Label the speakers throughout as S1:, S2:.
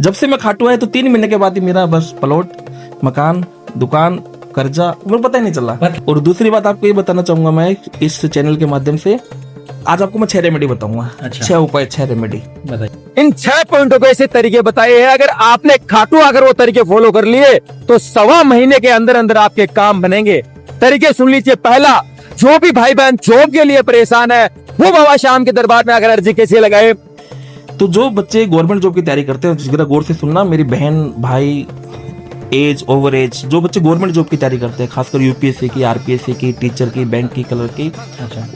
S1: जब से मैं खाटू आया तो 3 महीने के बाद ही मेरा बस प्लॉट, मकान, दुकान, कर्जा, मुझे पता ही नहीं चला। और दूसरी बात आपको ये बताना चाहूंगा मैं इस चैनल के माध्यम से, आज आपको मैं 6 रेमेडी बताऊंगा। 6 उपाय, 6 रेमेडी बताइए।
S2: इन 6 पॉइंटों को ऐसे तरीके बताए हैं, अगर आपने खाटू अगर वो तरीके फॉलो कर लिए तो 1.25 महीने के अंदर अंदर आपके काम बनेंगे। तरीके सुन लीजिए। पहला, जो भी भाई बहन जॉब के लिए परेशान है वो बाबा श्याम के दरबार में अगर अर्जी कैसे लगाए।
S1: तो जो बच्चे गवर्नमेंट जॉब की तैयारी करते हैं, जरा गौर से सुनना, मेरी बहन, भाई, एज, ओवर एज, जो बच्चे गवर्नमेंट जॉब की तैयारी करते हैं, खासकर यूपीएससी की, आरपीएससी की, टीचर की, बैंक की, कलर की,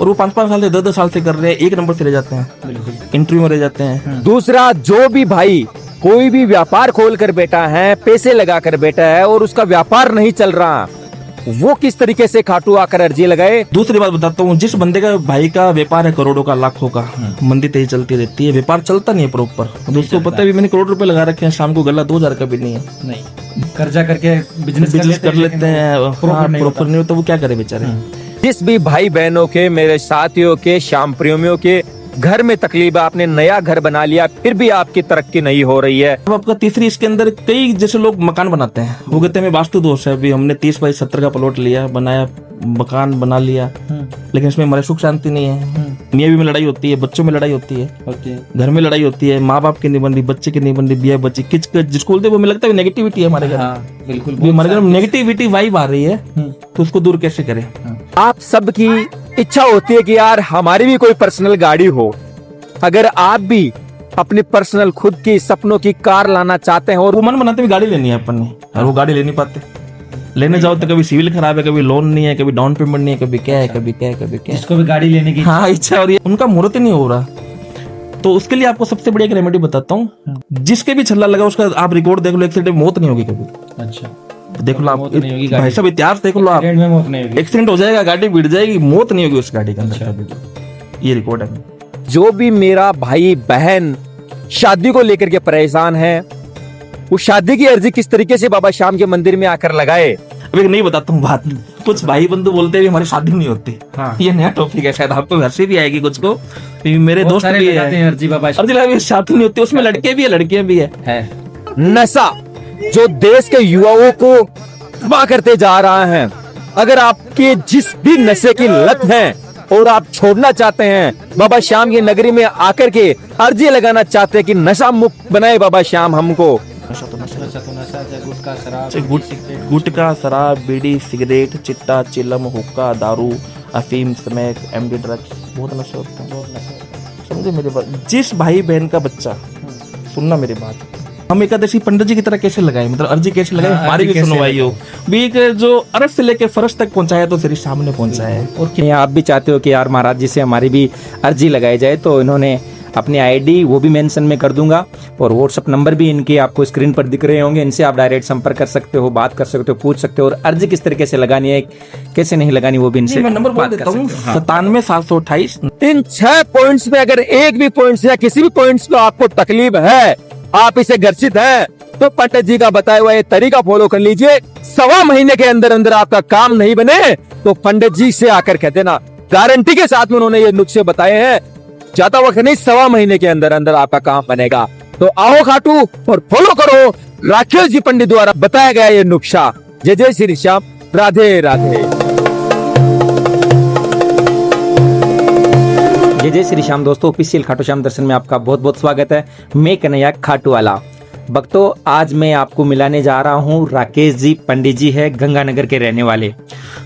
S1: और वो 5-5 साल से 10-10 साल से कर रहे हैं, 1 नंबर से रह जाते हैं, इंटरव्यू में रह जाते हैं।
S2: दूसरा, जो भी भाई कोई भी व्यापार खोल कर बैठा है, पैसे लगा कर बैठा है और उसका व्यापार नहीं चल रहा, वो किस तरीके से खाटू आकर अर्जी लगाए।
S1: दूसरी बात बताता हूँ, जिस बंदे का भाई का व्यापार है करोड़ों का, लाखों का, मंदी तेजी चलती रहती है, व्यापार चलता नहीं है प्रॉपर। दोस्तों पता है, मैंने करोड़ रुपए लगा रखे हैं, शाम को गला 2000 का भी नहीं है,
S3: कर्जा करके बिजनेस
S1: कर लेते हैं, प्रॉपर नहीं होता, वो क्या करे बेचारे।
S2: जिस भी भाई बहनों के, मेरे साथियों के, श्याम प्रेमियों के घर में तकलीफ है, आपने नया घर बना लिया फिर भी आपकी तरक्की नहीं हो रही है।
S1: अब आपका तीसरी, इसके अंदर कई जैसे लोग मकान बनाते हैं, वो कहते हैं वास्तु दोष है। अभी हमने 30 बाई 70 का प्लॉट लिया, बनाया, मकान बना लिया, लेकिन इसमें हमारे सुख शांति नहीं है। मियाँ बीवी में लड़ाई होती है, बच्चों में लड़ाई होती है, घर में लड़ाई होती है, माँ बाप की नहीं बन रही, बच्चे की नहीं बन रही, बिया बच्ची किच जिसको बोलते वो, मुझे लगता है नेगेटिविटी है हमारे घर।
S3: बिल्कुल,
S1: हमारे घर में नेगेटिविटी वाइब आ रही है, तो उसको दूर कैसे करें।
S2: आप सबकी इच्छा होती है कि यार हमारी भी कोई पर्सनल गाड़ी हो। अगर आप भी अपनी पर्सनल खुद की सपनों की कार लाना चाहते हैं और
S1: वो मन बनाते हुए गाड़ी लेनी है अपन ने, और वो गाड़ी ले नहीं पाते, लेने जाओ तो कभी सिविल खराब है, कभी लोन नहीं है, कभी डाउन पेमेंट नहीं है, कभी क्या है, कभी क्या है, कभी क्या है।
S3: जिसको भी गाड़ी लेने की
S1: हाँ इच्छा हो रही है, उनका मुहूर्त ही नहीं हो रहा। तो उसके लिए आपको सबसे बढ़िया एक रेमेडी बताता हूँ, जिसके भी छल्ला लगा उसका आप रिकॉर्ड देख लो, एक्सीडेंट में मौत नहीं होगी कभी।
S3: अच्छा,
S1: देख लो आप, भाई साहब इतिहास देख लो आप, एक्सीडेंट हो जाएगा, गाड़ी भिड़ जाएगी, मौत नहीं होगी उस गाड़ी के अंदर। ये रिकॉर्ड है।
S2: जो भी मेरा भाई बहन शादी को लेकर के परेशान है, वो शादी की अर्जी किस तरीके से बाबा श्याम के मंदिर में आकर लगाए।
S1: अभी नहीं बताता हूँ बात, कुछ भाई बंधु बोलते हैं हमारी शादी नहीं होती। हाँ। ये नया टॉपिक है, शायद आपको घर से भी आएगी कुछ को, मेरे दोस्त भी है, अर्जी बाबा शादी नहीं होती, उसमें लड़के भी है, लड़कियां भी है।
S2: नशा जो देश के युवाओं को तबाह करते जा रहा है, अगर आपके जिस भी नशे की लत है और आप छोड़ना चाहते हैं, बाबा श्याम की नगरी में आकर के अर्जी लगाना चाहते हैं कि नशा मुक्त बनाए बाबा श्याम हमको।
S1: गुटखा, शराब, बीड़ी, सिगरेट, चिट्टा, चिलम, हुक्का, दारू, अफीम, स्मैक, एमडी ड्रग्स, बहुत नशा होता है। समझे मेरी बात। जिस भाई बहन का बच्चा, सुनना मेरी बात, हम एकादशी पंडित जी की तरह कैसे लगाए, मतलब अर्जी कैसे लगाए, हमारी भी सुनवाई हो। बीक जो अरब से लेके फर्श तक पहुंचाया तो तेरे सामने पहुंचाया है।
S2: और क्या आप भी चाहते हो कि यार महाराज जी से हमारी भी अर्जी लगाई जाए, तो इन्होंने अपनी आईडी वो भी मेंशन में कर दूंगा, और व्हाट्सएप नंबर भी इनके आपको स्क्रीन पर दिख रहे होंगे, इनसे आप डायरेक्ट संपर्क कर सकते हो, बात कर सकते हो, पूछ सकते हो, और अर्जी किस तरीके से लगानी है, कैसे नहीं लगानी, वो भी इनसे
S1: मैं नंबर बोल देता हूँ, 97-728।
S2: इन 6 पॉइंट्स में अगर एक भी पॉइंट्स या किसी भी पॉइंट्स में आपको तकलीफ है, आप इसे ग्रसित है, तो पंडित जी का बताया हुआ ये तरीका फॉलो कर लीजिए। 1.25 महीने के अंदर अंदर आपका काम नहीं बने तो पंडित जी से आकर कह देना, गारंटी के साथ में उन्होंने ये नुस्खे बताए हैं, ज्यादा वक्त नहीं, 1.25 महीने के अंदर अंदर आपका काम बनेगा। तो आओ खाटू और फॉलो करो राकेश जी पंडित द्वारा बताया गया ये नुस्खा। जय जय श्री श्याम, राधे राधे। जय जय श्री श्याम दोस्तों, ऑफिशियल खाटू श्याम दर्शन में आपका बहुत बहुत स्वागत है। मैं कन्हैया खाटू वाला। भक्तों, आज मैं आपको मिलाने जा रहा हूँ राकेश जी पंडित जी है, गंगानगर के रहने वाले।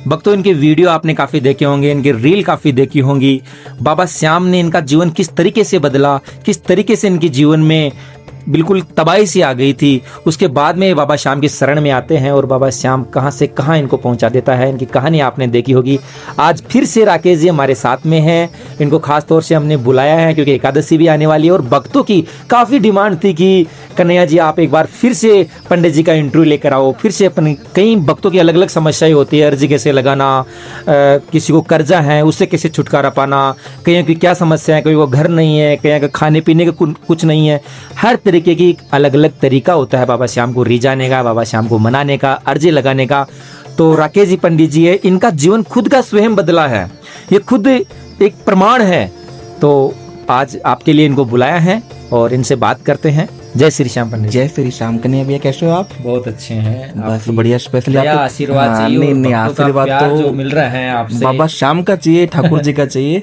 S2: भक्तों, इनके वीडियो आपने काफी देखे होंगे, इनके रील काफी देखी होंगी। बाबा श्याम ने इनका जीवन किस तरीके से बदला, किस तरीके से इनके जीवन में बिल्कुल तबाही सी आ गई थी, उसके बाद में बाबा श्याम की शरण में आते हैं और बाबा श्याम कहां से कहां इनको पहुंचा देता है। इनकी कहानी आपने देखी होगी। आज फिर से राकेश जी हमारे साथ में हैं। इनको खास तौर से हमने बुलाया है क्योंकि एकादशी भी आने वाली है और भक्तों की काफ़ी डिमांड थी कि कन्हैया जी आप एक बार फिर से पंडित जी का इंटरव्यू लेकर आओ। फिर से अपनी कई भक्तों की अलग अलग समस्याएं होती है, अर्जी कैसे लगाना, किसी को कर्जा है उससे कैसे छुटकारा पाना, कहीं की क्या समस्या है, कोई को घर नहीं है, कहीं का खाने पीने का कुछ नहीं है। हर तरीके की अलग अलग तरीका होता है बाबा श्याम को रिझाने का, बाबा श्याम को मनाने का, अर्जी लगाने का। तो राकेश जी पंडित जी है, इनका जीवन खुद का स्वयं बदला है, ये खुद एक प्रमाण है। तो आज आपके लिए इनको बुलाया है और इनसे बात करते हैं। जय श्री श्याम पंडित जी।
S1: जय श्री श्याम। कन्हैया भैया कैसे हो आप?
S2: बहुत अच्छे हैं।
S1: बस
S2: आपकी
S1: बढ़िया। स्पेशली
S2: दया,
S1: आपको
S2: आशीर्वाद
S1: हाँ,
S2: चाहिए
S1: नहीं
S2: और
S1: नहीं
S2: भक्तों का
S1: आशीर्वाद
S2: प्यार जो
S1: तो
S2: मिल रहा है आपसे।
S1: बाबा श्याम का चाहिए, ठाकुर जी का चाहिए।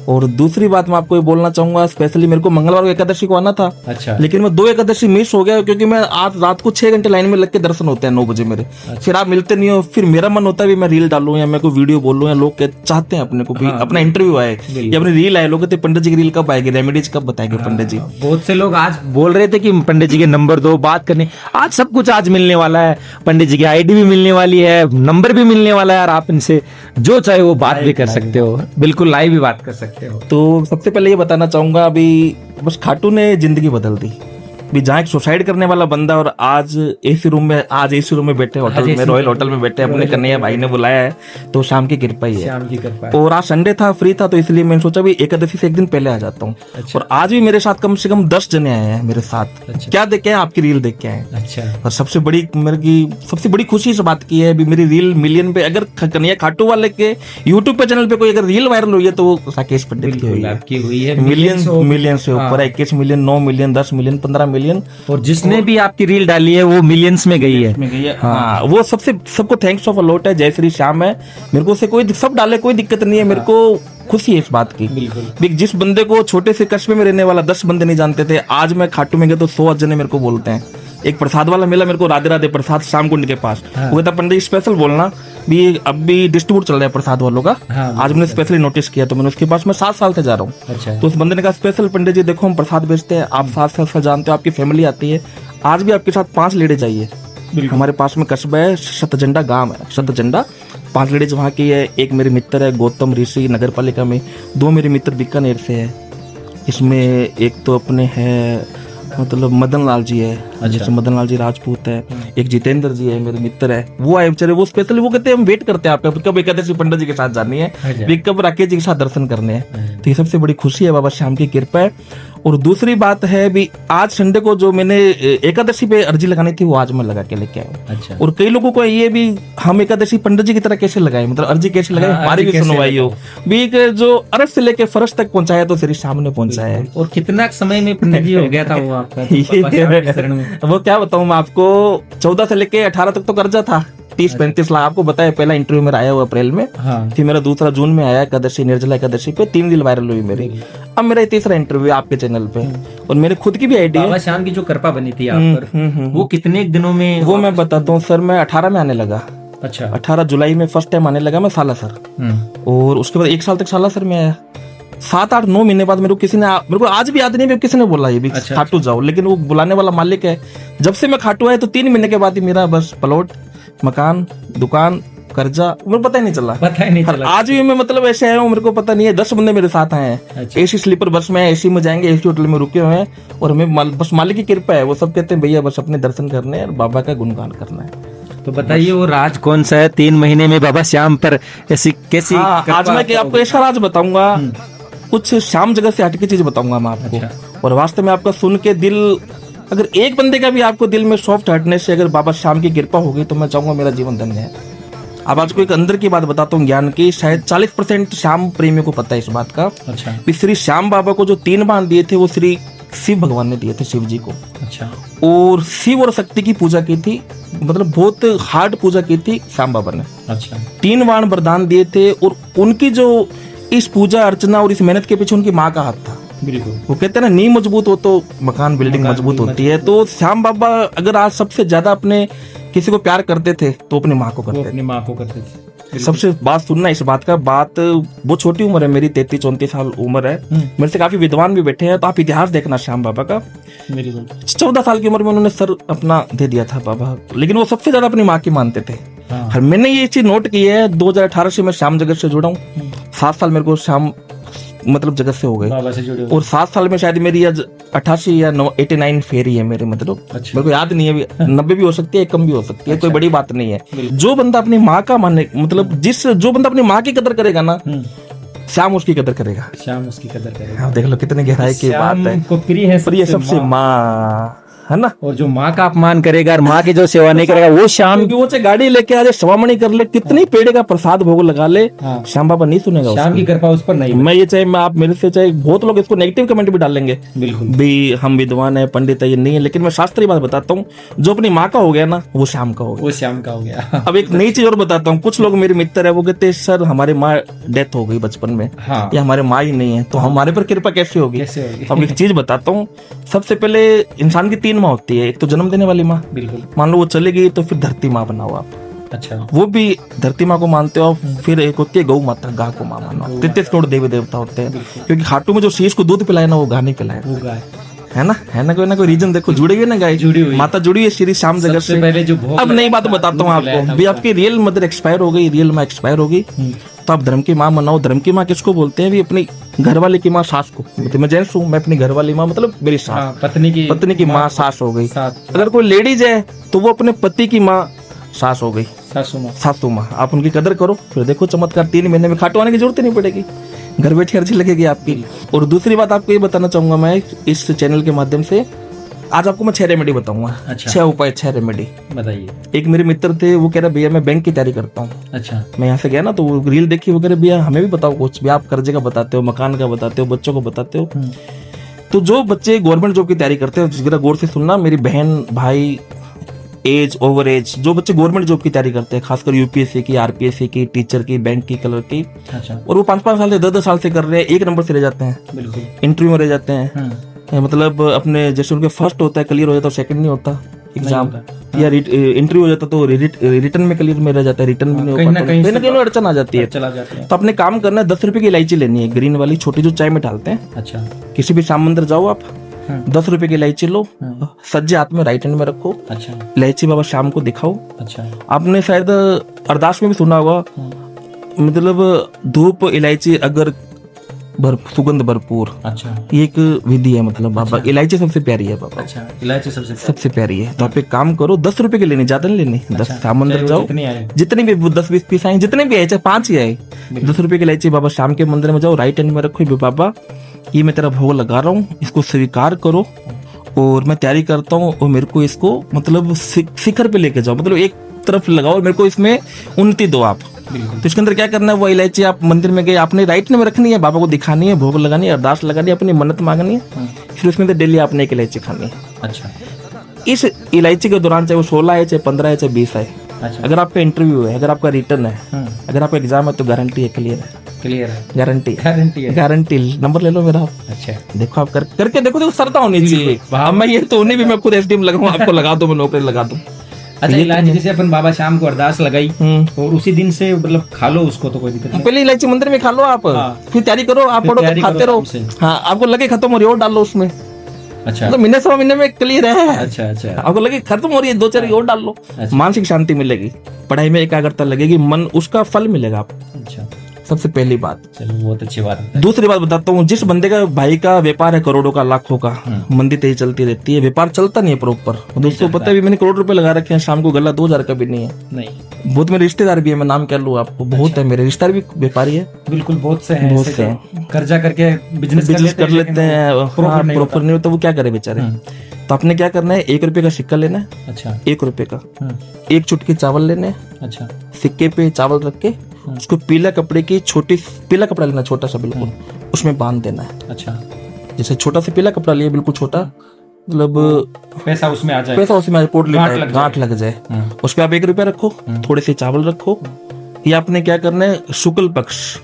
S1: और दूसरी बात मैं आपको ये बोलना चाहूंगा, स्पेशली मेरे को मंगलवार को एकादशी को आना था,
S2: अच्छा।
S1: लेकिन मैं 2 एकादशी मिस हो गया क्योंकि मैं आज रात को 6 घंटे लाइन में लग के दर्शन होते हैं 9 बजे मेरे। फिर आप मिलते नहीं हो, फिर मेरा मन होता है भी मैं रील डालूं या मैं कोई वीडियो बोलूं, या लोग चाहते हैं अपने को भी अपना इंटरव्यू आए या अपनी रील आए। लोग कहते पंडित जी की रील कब आएगी, रेमेडीज कब बताएंगे पंडित जी।
S2: बहुत से लोग आज बोल रहे थे कि पंडित जी के नंबर दो, बात करने। आज सब कुछ आज मिलने वाला है। पंडित जी की आईडी भी मिलने वाली है, नंबर भी मिलने वाला है, और आप इनसे जो चाहे वो बात भी कर सकते हो, बिल्कुल लाइव भी बात कर सकते हो।
S1: तो सबसे पहले ये बताना चाहूंगा, अभी बस खाटू ने जिंदगी बदल दी। भी जहाँ एक सुसाइड करने वाला बंदा और आज एसी रूम में बैठे होटल में, रॉयल होटल में बैठे अपने कन्हैया भाई ने बुलाया है, तो शाम की कृपा ही है।
S2: श्याम की कृपा।
S1: और आज संडे था, फ्री था, तो इसलिए मैंने सोचा भी एकादशी से एक दिन पहले आ जाता हूँ।
S2: अच्छा।
S1: और आज भी मेरे साथ कम से कम 10 जने आए हैं मेरे साथ।
S2: अच्छा।
S1: क्या देख के आए? आपकी रील देख के आए।
S2: अच्छा।
S1: और सबसे बड़ी खुशी इस बात की है भी मेरी रील मिलियन पे, अगर कन्हैया खाटू वाले के यूट्यूब पे चैनल पे कोई अगर रील वायरल हुई है तो वो राकेश पंडित की हुई है।
S2: आपकी हुई है
S1: मिलियन से ऊपर है। 21 मिलियन, 9 मिलियन, 10 मिलियन, 15 मिलियन।
S2: और जिसने भी आपकी रील डाली है वो मिलियंस में गई है।
S1: हाँ, वो सबको थैंक्स ऑफ अलॉट है। जय श्री श्याम है। मेरे को से कोई सब डाले, कोई दिक्कत नहीं है। मेरे को खुशी है इस बात की।
S2: बिल्कुल।
S1: जिस बंदे को छोटे से कस्बे में रहने वाला 10 बंदे नहीं जानते थे, आज मैं खाटू में गया तो 100 जने मेरे को बोलते हैं। एक प्रसाद वाला मिला मेरे को, राधे राधे प्रसाद, शाम कुंड के पास। वो कहता पंडित जी स्पेशल बोलना भी, अब भी डिस्ट्रीब्यूट चल रहा है प्रसाद वालों का। आज मैंने स्पेशली नोटिस किया, तो मैंने उसके पास मैं 7 साल से जा रहा हूँ।
S2: अच्छा।
S1: तो उस बंदे ने कहा स्पेशल पंडित जी देखो हम प्रसाद बेचते हैं, आप 7 साल से जानते हो, आपकी फैमिली आती है, आज भी आपके साथ 5 लेडीज आई है। हमारे पास में कस्बा है, सतझंडा गांव है, सतझंडा। 5 लेडीज वहाँ की है। एक मेरे मित्र है गौतम ऋषि नगर पालिका में, 2 मेरे मित्र बीकानेर से है। इसमें एक तो अपने है मतलब मदन लाल जी है। जैसे मदन लाल जी राजपूत है। एक जितेंद्र जी है मेरे मित्र है, वो आए बेचारे। वो स्पेशली वो कहते हैं हम वेट करते हैं आपका, कब एकादशी पंडित जी के साथ जानी है, कब राकेश जी के साथ दर्शन करने हैं। तो ये सबसे बड़ी खुशी है, बाबा श्याम की कृपा है। और दूसरी बात है भी आज संडे को जो मैंने एकादशी पे अर्जी लगानी थी वो आज मैं लगा के लेके आया।
S2: अच्छा।
S1: और कई लोगों को ये भी हम एकादशी पंडित जी की तरह कैसे लगाए, मतलब अर्जी कैसे लगाए, हमारी भी सुनवाई हो भी। जो अरब से लेके फरस तक पहुंचाया तो श्री श्याम ने पहुंचाया है।
S2: और कितना समय में पंडित जी हो गया था वो आपका?
S1: वो क्या बताऊं मैं आपको, 14 से लेके 18 तक तो कर्जा था, 30-35 लाख। आपको बताया पहला इंटरव्यू मेरा आया हुआ अप्रैल में।
S2: हाँ।
S1: फिर मेरा दूसरा जून में आया एकादशी, निर्जला एकादशी पे 3 रील वायरल हुई मेरी। अब मेरा तीसरा इंटरव्यू आपके चैनल पे। और मेरे खुद की भी आईडी है।
S2: बाबा श्याम की जो कृपा बनी थी आप पर, वो कितने दिनों में?
S1: वो मैं बताता हूँ सर, मैं 18 में आने लगा।
S2: अच्छा।
S1: 18 जुलाई में फर्स्ट टाइम आने लगा मैं सालासर। और उसके बाद 1 साल तक सालासर में आया। 7-8-9 महीने बाद मेरे को आज भी याद नहीं किसी ने बोला ये भी खाटू जाओ, लेकिन वो बुलाने वाला मालिक है। जब से मैं खाटू आया तो 3 महीने के बाद ही मेरा बस प्लॉट, मकान, दुकान, कर्जा, मेरे पता ही नहीं चला। आज भी मैं मतलब ऐसे आया हूँ, मेरे को पता नहीं है। 10 बंदे मेरे साथ आए हैं। अच्छा। एसी स्लीपर बस में, एसी में जाएंगे, एसी होटल में रुके हुए हैं। और हमें बस मालिक की कृपा है। वो सब कहते हैं भैया बस अपने दर्शन करने हैं और बाबा का गुणगान करना है।
S2: तो बताइए वो राज कौन सा है 3 महीने में बाबा श्याम पर ऐसी कैसी?
S1: आज मैं आपको ऐसा राज बताऊंगा, कुछ श्याम जगत से हटके चीज बताऊंगा मैं आपको। अच्छा। और वास्तव में आपका सुन के दिल, अगर एक बंदे का भी आपको दिल में सॉफ्ट हटने से अगर बाबा श्याम की कृपा होगी तो मैं चाहूंगा मेरा जीवन धन्य है। अब आज को एक अंदर की बात बताता हूँ ज्ञान की, शायद 40% श्याम प्रेमियों को पता है इस बात का। अच्छा। श्री श्याम बाबा को जो 3 बाण दिए थे वो श्री शिव भगवान ने दिए थे, शिव जी को। अच्छा। और शिव और शक्ति की पूजा की थी, मतलब बहुत हार्ड पूजा की थी श्याम बाबा ने। अच्छा। 3 बाण वरदान दिए थे। और उनकी जो इस पूजा अर्चना और इस मेहनत के पीछे उनकी माँ का हाथ था। बिल्कुल। वो कहते हैं ना, नींव मजबूत हो तो मकान बिल्डिंग मजबूत होती है। तो श्याम बाबा अगर आज सबसे ज्यादा अपने किसी को प्यार करते थे तो अपनी माँ को करते थे। सबसे बात सुनना इस बात का, बात बहुत छोटी उम्र है मेरी, 33-34 साल उम्र है। मेरे से काफी विद्वान भी बैठे हैं, तो आप इतिहास देखना श्याम बाबा का। 14 साल की उम्र में उन्होंने सर अपना दे दिया था बाबा, लेकिन वो सबसे ज्यादा अपनी माँ की मानते थे। हाँ। मैंने ये चीज नोट की है। 2018 से मैं श्याम जगत से जुड़ा हूँ। 7 साल मेरे को श्याम मतलब जगत से हो गए। और 7 साल में शायद मेरी आज 88 या 89 फेरी है मेरे, मतलब मेरे को याद नहीं है, 90 भी हो सकती है, कम भी हो सकती है। कोई बड़ी बात नहीं है। जो बंदा अपनी माँ का माने, मतलब जो बंदा अपनी माँ की कदर करेगा ना, श्याम उसकी कदर करेगा।
S2: श्याम उसकी कदर करेगा।
S1: देख लो कितने गहराई की बात है।
S2: को प्रिय है
S1: सबसे माँ। है ना।
S2: और जो माँ का अपमान करेगा और माँ की जो सेवा नहीं करेगा वो श्याम
S1: क्योंकि वो चाहे गाड़ी लेके आ जाए, सवामणी कर ले, कितनी पेड़े का प्रसाद भोग लगा ले,
S2: हाँ।
S1: श्याम बाबा नहीं सुनेगा
S2: श्याम की
S1: उसकी।
S2: कृपा उस पर नहीं।
S1: मैं ये चाहे मैं आप मेरे से चाहे बहुत लोग इसको नेगेटिव कमेंट भी डालेंगे
S2: बिल्कुल
S1: भी हम विद्वान है, पंडित है, ये नहीं है, लेकिन मैं शास्त्रीय बात बताता हूँ, जो अपनी माँ का हो गया ना वो श्याम का हो गया।
S2: वो श्याम का हो गया।
S1: अब एक नई चीज और बताता हूँ, कुछ लोग मेरे मित्र है वो कहते हैं सर हमारे माँ डेथ हो गई बचपन में,
S2: हाँ
S1: या हमारे माँ ही नहीं है, तो हमारे पर कृपा कैसे होगी।
S2: कैसे होगी?
S1: तो अब एक चीज बताता हूँ, सबसे पहले इंसान की 3 माँ होती है, एक तो जन्म देने वाली माँ,
S2: बिल्कुल।
S1: मान लो वो चली गई तो फिर धरती माँ बनाओ आप,
S2: अच्छा
S1: वो भी धरती माँ को मानते हो। फिर एक होती है गौ माता, गा को माँ मानो। 33 करोड़ देवी देवता होते हैं, क्योंकि खाटू में जो शीश को दूध पिलाए ना वो गा नहीं पिलाए,
S2: वो गाय
S1: है ना कोई रीजन देखो, जुड़ी हुई है ना गाय,
S2: जुड़ी हुई।
S1: माता जुड़ी है श्री श्याम जगत
S2: सबसे
S1: से।
S2: पहले जो भोग
S1: अब नई बात बताता हूँ आपको, भी आपकी रियल मदर एक्सपायर हो गई, रियल माँ एक्सपायर हो गई, तो आप धर्म की माँ मनाओ। धर्म की माँ किसको बोलते हैं? भी अपनी घरवाले की माँ, सास को। मतलब मैं जेंट्स हूँ, मैं अपनी घरवाली माँ मतलब मेरी सास,
S2: हाँ, पत्नी की
S1: माँ सास हो गई।
S2: साथ
S1: अगर कोई लेडीज है तो वो अपने पति की माँ सास हो गई,
S2: सासू माँ।
S1: आप उनकी कदर करो, फिर देखो चमत्कार। 3 महीने में खाटू आने की जरूरत ही नहीं पड़ेगी, घर बैठे अर्जी लगेगी आपकी। और दूसरी बात आपको ये बताना चाहूंगा मैं इस चैनल के माध्यम से, आज आपको मैं 6 रेमेडी बताऊंगा।
S2: अच्छा।
S1: 6 उपाय, 6 रेमेडी।
S2: बताइए।
S1: एक मेरे मित्र थे, वो कह रहा भैया मैं बैंक की तैयारी करता हूँ।
S2: अच्छा।
S1: मैं यहाँ से गया ना तो वो रील देखी, वो कह रहे भैया हमें भी बताओ कुछ, भी आप कर्जे का बताते हो, मकान का बताते हो, बच्चों को बताते हो। तो जो बच्चे गवर्नमेंट जॉब की तैयारी करते हैं, जरा गौर से सुनना, मेरी बहन भाई, एज ओवर एज, जो बच्चे गवर्नमेंट जॉब की तैयारी करते हैं, खासकर यूपीएससी की, आरपीएससी की, टीचर की, बैंक की, कलर की,
S2: अच्छा।
S1: और वो 5-5 साल से 10-10 साल से कर रहे हैं, 1 नंबर से रह जाते हैं,
S2: बिल्कुल।
S1: इंटरव्यू में रह जाते हैं। मतलब अपने जैसे उनके फर्स्ट होता है क्लियर हो जाता है, सेकंड नहीं होता एग्जाम, या इंटरव्यू हो जाता तो रिटर्न में क्लियर में रह जाता है, रिटर्न में नहीं हो पाता, कहीं ना कहीं अड़चन आ जाती है।
S2: चला जाता है।
S1: तो अपने काम करना है, 10 रुपए की इलायची लेनी है, ग्रीन वाली छोटी जो चाय में डालते हैं।
S2: अच्छा।
S1: किसी भी श्याम मंदिर जाओ आप, 10 रुपए की इलायची लो, सज्जे हाथ में राइट हैंड में रखो,
S2: अच्छा।
S1: इलायची बाबा श्याम को दिखाओ।
S2: अच्छा।
S1: आपने शायद अरदास में भी सुना होगा, मतलब धूप इलायची अगर सुगंध भरपूर,
S2: अच्छा।
S1: ये एक विधि है। मतलब बाबा इलायची सबसे प्यारी है बाबा,
S2: अच्छा। इलायची
S1: सबसे प्यारी है। तो आप एक काम करो, 10 रुपए की लेनी, ज्यादा नहीं लेनी। 10 श्याम मंदिर जाओ, जितने भी 10-20 पीस आए, जितने भी आए, चाहे 5 ही आए, 10 रुपए की इलायची बाबा श्याम के मंदिर में जाओ, राइट हैंड में रखो, बाबा ये मैं तेरा भोग लगा रहा हूँ, इसको स्वीकार करो, और मैं तैयारी करता हूँ, और मेरे को इसको मतलब शिखर पे लेके जाओ, मतलब एक तरफ लगाओ, मेरे को इसमें उन्नति दो आप। तो इसके अंदर क्या करना है, वो इलायची आप मंदिर में गए, आपने राइट में रखनी है, बाबा को दिखानी है, भोग लगानी है, अरदास लगानी है, अपनी मन्नत मांगनी है, फिर उसके अंदर डेली आपने एक इलायची खानी है।
S2: अच्छा।
S1: इस इलायची के दौरान चाहे वो 16 है, चाहे 15 है, चाहे 20 है,
S2: अच्छा।
S1: अगर आपका इंटरव्यू है, अगर आपका रिटर्न है, अगर आपका एग्जाम है, तो गारंटी है, क्लियर है, गारंटी नंबर ले लो मेरा।
S2: अच्छा।
S1: देखो आप करके देखो श्रद्धा होनी चाहिए। अब मैं ये तो नहीं भी मैं खुद एसडीएम लगाऊं, आपको लगा दूं, मैं नौकरी लगा दूं।
S2: अच्छा। इलायची जैसे अपन बाबा शाम को अरदास लगाई और उसी दिन से मतलब खा लो उसको, तो कोई दिक्कत नहीं।
S1: पहले इलायची मंदिर में खा लो आप, फिर तैयारी करो, आप पढ़ो तो खाते रहो। हाँ, आपको लगे खत्म हो रही है और डाल लो उसमें।
S2: अच्छा।
S1: तो महीने 1.5 महीने में क्लियर है।
S2: अच्छा। अच्छा।
S1: आपको लगे खत्म हो रही है, 2-4 और डाल लो, मानसिक शांति मिलेगी, पढ़ाई में एकाग्रता लगेगी, मन उसका फल मिलेगा आपको।
S2: अच्छा।
S1: सबसे पहली बात।
S2: चलो बहुत अच्छी बात है।
S1: दूसरी बात बताता हूँ, जिस बंदे का भाई का व्यापार है करोड़ों का, लाखों का, मंदी तेजी चलती रहती है, व्यापार चलता नहीं है प्रॉपर, दोस्तों पता है भी मैंने करोड़ रुपए लगा रखे हैं, शाम को गला 2000 का भी नहीं है।
S2: नहीं,
S1: बहुत मेरे रिश्तेदार भी है, मैं नाम क्या लूँ आपको, बहुत है मेरे रिश्तेदार भी व्यापारी है,
S2: बिल्कुल बहुत से हैं,
S1: बहुत से हैं।
S2: कर्जा करके बिजनेस
S1: कर लेते हैं, प्रॉपर नहीं होता, वो क्या करे बेचारे। तो आपने क्या करना है, 1 रुपए का सिक्का लेना है। अच्छा। 1 रुपए का, 1 चुटकी चावल लेने हैं। अच्छा। सिक्के पे चावल रख के उसको पीला कपड़े की पीला कपड़ा लेना, छोटा सा बिल्कुल, उसमें बांध देना है। अच्छा। जैसे छोटा सा पीला कपड़ा लिए, बिल्कुल छोटा, मतलब
S2: पैसा उसमें आ जाए,
S1: गांठ लग जाए। उस पर आप 1 रुपया रखो, थोड़े से चावल रखो। ये आपने क्या करना है, शुक्ल पक्ष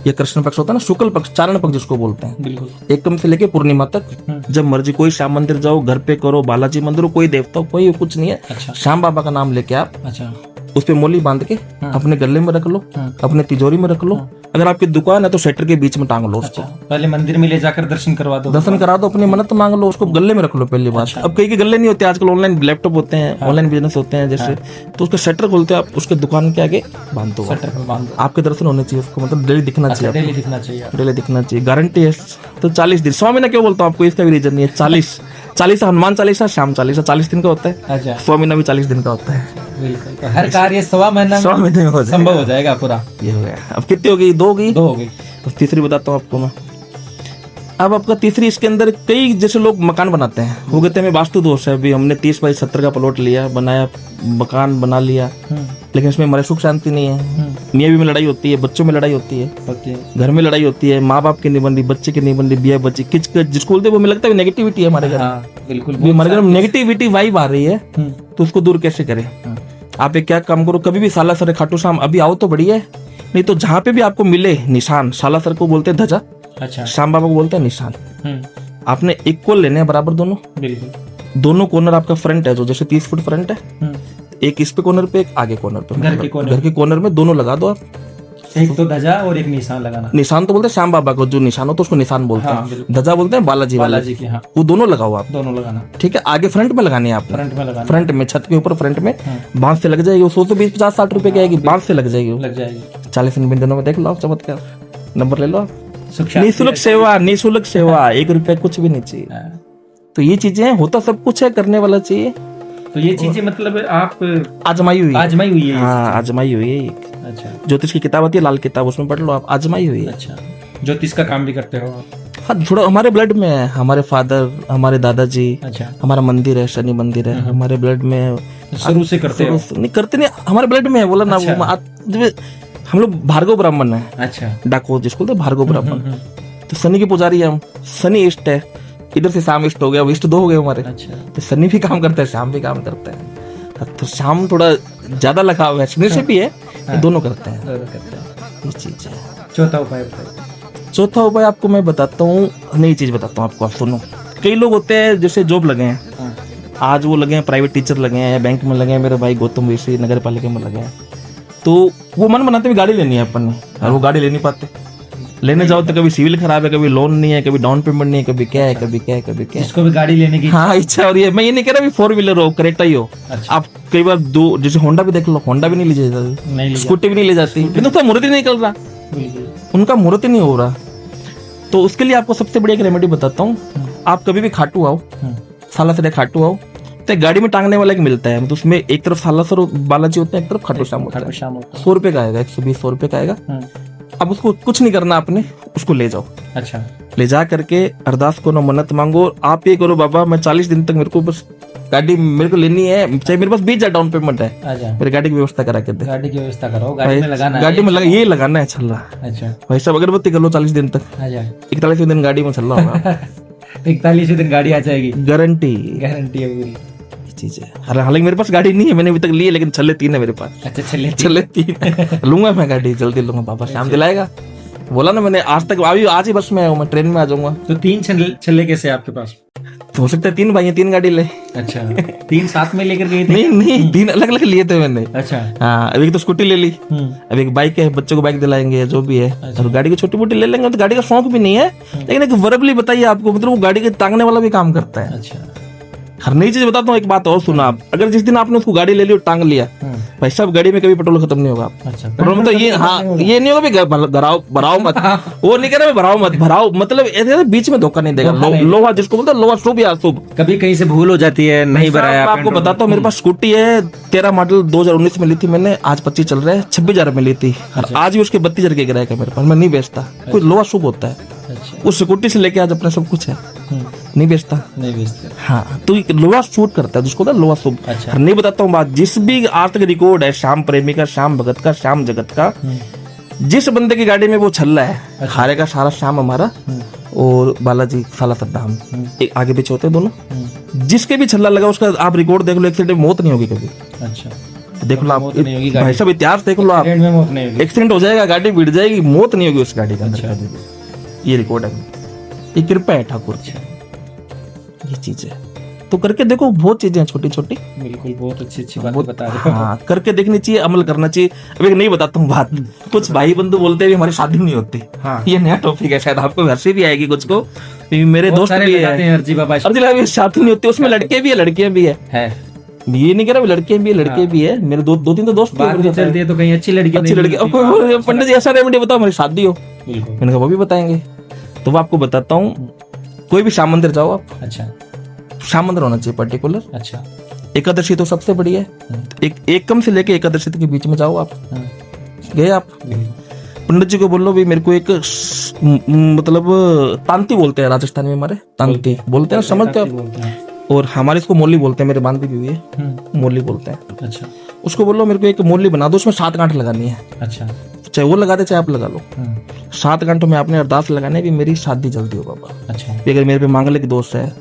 S1: या कृष्ण पक्ष होता है ना, शुक्ल पक्ष, चारण पक्ष जिसको बोलते हैं, बिल्कुल एकदम से लेके पूर्णिमा तक, जब मर्जी कोई श्याम मंदिर जाओ, घर पे करो, बालाजी मंदिर हो, कोई देवता हो, कोई कुछ नहीं है। अच्छा। श्याम बाबा का नाम लेके आप, अच्छा, उस पे मोली बांध के अपने गले में रख लो, अपने तिजोरी में रख लो। अगर आपकी दुकान है तो शटर के बीच में टांग लो उसको।
S2: पहले मंदिर में ले जाकर दर्शन करा दो,
S1: अपनी मन्नत मांग लो, उसको गले में रख लो पहली बात। अब कई के गले नहीं होते, आजकल ऑनलाइन लैपटॉप होते हैं, ऑनलाइन बिजनेस होते हैं जैसे, तो उसका शटर खोलते हो आप, उसके दुकान के आगे बांध दो, आपके दर्शन होने चाहिए उसको, मतलब डेली दिखना चाहिए, डेली दिखना चाहिए, गारंटी है। तो 40 दिन, 100 महीना क्यों बोलता हूँ आपको, इसका भी रीजन नहीं है। 40 हनुमान चालीसा, श्याम चालीसा 40 दिन का होता है। 100 महीना भी 40 दिन का होता है।
S2: तो हर कार्य 1.25 महीने में संभव हो जाएगा पूरा।
S1: ये हो गया। अब कितनी हो गई, 2 हो गई।
S2: अब
S1: तीसरी बताता हूँ आपको मैं, अब आपका तीसरी, इसके अंदर कई जैसे लोग मकान बनाते हैं, वो कहते हैं हमें वास्तु दोष है, अभी हमने 30 बाई 70 का प्लॉट लिया, बनाया, मकान बना लिया, लेकिन इसमें हमारे सुख शांति नहीं है, मियाँ बीवी में लड़ाई होती है, बच्चों में लड़ाई होती है, घर में लड़ाई होती है, माँ बाप की नहीं बन रही, बच्चे की नहीं बन रही, बिया बच्ची किच जिसको बोलते हैं, वो मुझे लगता है नेगेटिविटी है हमारे घर में।
S3: बिल्कुल
S1: हमारे घर में नेगेटिविटी वाइब आ रही है, तो उसको दूर कैसे करें? आप एक क्या काम करो, कभी भी सालासर खाटू श्याम अभी आओ तो बढ़िया है, नहीं तो जहाँ पे भी आपको मिले निशान, सालासर को बोलते हैं ध्वजा,
S3: अच्छा,
S1: श्याम बाबा को बोलते हैं निशान, आपने इक्वल लेने हैं, बराबर दोनों।
S3: बिल्कुल
S1: दोनों कॉर्नर आपका फ्रंट है, जो जैसे 30 फुट फ्रंट है, एक इस पे कॉर्नर पे, एक आगे कॉर्नर पे, घर के कॉर्नर में दोनों लगा दो आप।
S3: एक तो ध्वजा और एक निशान लगाना।
S1: निशान तो बोलते हैं श्याम बाबा को, जो निशान हो तो उसको निशान बोलते हैं, ध्वजा बोलते हैं बालाजी
S3: के। हाँ,
S1: वो दोनों लगाओ आप,
S3: दोनों लगाना।
S1: ठीक है। आगे फ्रंट में लगानी है आप,
S3: फ्रंट में लगाना,
S1: फ्रंट में, छत के ऊपर फ्रंट में बांस से लग जाएगी, वो 100-120, 50-60 रुपए की आएगी, बांस से लग जाएगी,
S3: लग जाएगी।
S1: 40 दिनों में देख लो आप चमत्कार, नंबर ले लो आप।
S3: सुख
S1: निःशुल्क सेवा, निःशुल्क सेवा, 1 रुपया कुछ भी नहीं चाहिए। तो ये चीजें होता सब कुछ है, करने वाला चाहिए।
S3: तो ये चीजें मतलब आप
S1: आजमाई हुई
S3: है।
S1: हाँ, आजमाई हुई है।
S3: अच्छा,
S1: ज्योतिष की किताब आती है, लाल किताब, उसमें पढ़ लो आप, आजमाई हुई है।
S3: अच्छा, ज्योतिष का काम भी करते हो आप?
S1: हाँ, थोड़ा हमारे ब्लड में है, हमारे फादर, हमारे दादाजी,
S3: अच्छा,
S1: हमारा मंदिर है, शनि मंदिर है, हमारे ब्लड में है।
S3: शुरू से करते हो?
S1: नहीं करते नहीं, हमारे ब्लड में है, बोला ना। हम लोग भार्गव ब्राह्मण है,
S3: अच्छा,
S1: डाको जिसको बोलते हैं भार्गव ब्राह्मण। तो शनि के पुजारी है हम, शनि इष्ट है, इधर से शाम इष्ट हो गया, इष्ट 2 हो गए हमारे।
S3: अच्छा,
S1: तो शनि भी काम करता है, शाम भी काम करता है, तो शाम थोड़ा ज्यादा लगाव है, शनि से भी है, दोनों करते हैं, ये चीज है।
S3: चौथा उपाय बताइए।
S1: चौथा उपाय आपको मैं बताता हूँ, नई चीज बताता हूँ आपको, आप सुनो। कई लोग होते हैं जैसे जॉब लगे हैं, आज वो लगे हैं प्राइवेट टीचर लगे हैं, या बैंक में लगे हैं, मेरे भाई गौतम ऋषि नगर पालिका में लगे हैं, तो वो मन बनाते हुए गाड़ी लेनी है अपन ने, और वो गाड़ी ले नहीं पाते। लेने जाओ तो कभी सिविल खराब है, कभी लोन नहीं है, कभी डाउन पेमेंट नहीं है, कभी क्या है, कभी क्या है, कभी क्या है।
S3: जिसको भी गाड़ी लेने की
S1: हाँ इच्छा हो रही है, मैं ये नहीं कह रहा 4 व्हीलर हो, करेक्टा ही हो।
S3: अच्छा,
S1: आप कई बार दो, जैसे होंडा भी देख लो, होंडा भी नहीं ले जाती,
S3: नहीं
S1: स्कूटी भी नहीं ले जाती, लेकिन उसका मुहूर्त ही नहीं निकल रहा, उनका मुहूर्त ही नहीं हो रहा। तो उसके लिए आपको सबसे बढ़िया एक रेमेडी बताता हूँ। आप कभी भी खाटू आओ, सालासर खाटू आओ, तो एक गाड़ी में टांगने वाला एक मिलता है, तो उसमें एक तरफ सालासर बालाजी होते हैं, एक तरफ खाटू श्याम होता है। 100 रुपए का आएगा, 120-100 रुपए का आएगा। अब उसको कुछ नहीं करना आपने, उसको ले जाओ।
S3: अच्छा,
S1: ले जा करके अरदास करो, मन्नत मांगो, आप ये करो, बाबा मैं 40 दिन तक मेरे को बस गाड़ी मेरे को लेनी है, चाहे मेरे पास 20,000 डाउन पेमेंट है, मेरी गाड़ी की व्यवस्था करा के दे।
S3: गाड़ी की व्यवस्था करो, गाड़ी में लगाना,
S1: गाड़ी में ये लगाना है छल्ला।
S3: अच्छा,
S1: भाई साहब अगरबत्ती कर लो 40 दिन तक, 41वें दिन गाड़ी में छल्ला होगा।
S3: 41वें दिन गाड़ी आ जाएगी,
S1: गारंटी
S3: है पूरी
S1: चीज है। हालांकि मेरे पास गाड़ी नहीं है, मैंने अभी तक ली है, लेकिन छल्ले 3 है मेरे पास।
S3: अच्छा,
S1: छल्ले 3 लूंगा मैं गाड़ी, जल्दी लूंगा, बाबा शाम दिलाएगा, बोला ना मैंने। आज तक अभी आज ही बस में आया हूँ, मैं ट्रेन में आ जाऊंगा।
S3: तो 3 छल्ले कैसे आपके पास?
S1: तो हो सकता है 3 भाई हैं, 3 गाड़ी ले।
S3: अच्छा, 3 साथ में लेकर गए थे?
S1: नहीं 3 अलग अलग लिए थे मैंने।
S3: अच्छा,
S1: हाँ, अभी तो स्कूटी ले ली, अब एक बाइक है, बच्चों को बाइक दिलाएंगे, जो भी है। और गाड़ी की छोटी मोटी ले लेंगे, तो गाड़ी का शौक भी नहीं है, लेकिन एक वर्बली बताइए आपको, मतलब वो गाड़ी के टांगने वाला भी काम करता है।
S3: अच्छा,
S1: हर नई चीज बताता हूँ। एक बात और सुना आप, अगर जिस दिन आपने उसको गाड़ी ले ली और टांग लिया, भाई साहब गाड़ी में कभी पेट्रोल खत्म नहीं होगा।
S3: अच्छा,
S1: पेट्रोल मतलब ये, हाँ ये नहीं होगा भराओ मत, वो नहीं कह रहा भराओ मत, भराओ मतलब ऐसे बीच में धोखा नहीं देगा। लोहा जिसको बोलते हैं, लोहा शुभ या अशुभ।
S3: कभी कहीं से भूल हो जाती है, नहीं भराया।
S1: आपको बताता हूँ, मेरे पास स्कूटी है, 13 मॉडल 2019 में ली थी मैंने, आज 25 चल रहा है, 26,000 में ली थी, और आज भी उसके 32,000 के गिराए मेरे पास, मैं नहीं बेचता। कोई लोहा शुभ होता है, उस स्कूटी से लेके आज अपना सब कुछ है, नहीं बेचता, नहीं बेचता। हाँ, तो लोहा शूट करता है, जिसको लोहा शुभ। अच्छा, नहीं बताता हूँ बात, जिस भी आज तक रिकॉर्ड है, श्याम प्रेमी का, श्याम भगत का, श्याम जगत का, जिस बंदे की गाड़ी में वो छल्ला है, खारे का सारा श्याम हमारा और बालाजी साला सद्दाम, एक आगे पीछे होते हैं दोनों, जिसके भी छल्ला लगा उसका आप रिकॉर्ड देख लो, एक्सीडेंट में मौत नहीं होगी कभी। अच्छा, देख लो आप, भाई साहब इतिहास देख लो आप, एक्सीडेंट हो जाएगा, गाड़ी बिड़ जाएगी, मौत नहीं होगी उस गाड़ी के अंदर। ये रिकॉर्ड है, ये कृपा है ठाकुर, ये चीज है। तो करके देखो, बहुत चीजें छोटी छोटी, बिल्कुल बहुत अच्छी बात बता रहे हो। हाँ, करके देखनी चाहिए, अमल करना चाहिए। अब एक नहीं बताता हूँ बात, कुछ भाई बंधु बोलते हैं हमारी शादी नहीं होती। हाँ, ये नया टॉपिक है, शायद आपको हंसी भी आएगी कुछ को, मेरे दोस्त भी है, अर्जी बाबा शादी नहीं होती, उसमें लड़के भी है लड़कियां भी है। ये नहीं कह रहा लड़के भी है, लड़के भी है, मेरे 2-3 तो दोस्त चलती है, तो कहीं अच्छी लड़की पंडित जी ऐसा रेमेडी बताओ हमारी शादी हो, मैंने कहा वो भी बताएंगे। तो वो आपको बताता हूँ, कोई भी श्याम मंदिर जाओ आप। अच्छा, श्याम मंदिर होना चाहिए पर्टिकुलर। अच्छा, एकादशी तो सबसे बढ़िया है, एकम से लेके एकादशी के बीच में जाओ आप। गए आप, पंडित जी को बोलो भी मेरे को एक मतलब तांती बोलते हैं राजस्थान में, हमारे तांती बोलते हैं, समझते हो आप?
S3: बोलते हैं।
S1: और हमारे इसको मोली बोलते हैं, मेरे बांध भी हुई है, मोली बोलते हैं।
S3: अच्छा
S1: उसको बोलो मेरे को एक मोली बना दो, उसमें 7 गांठ लगानी है,
S3: अच्छा।
S1: चाहे वो लगा दे चाहे आप लगा लो। 7 गांठों में आपने अरदास लगाना है भी मेरी शादी जल्दी हो बाबा,
S3: अच्छा
S1: भी अगर मेरे पे मांगलिक दोष है,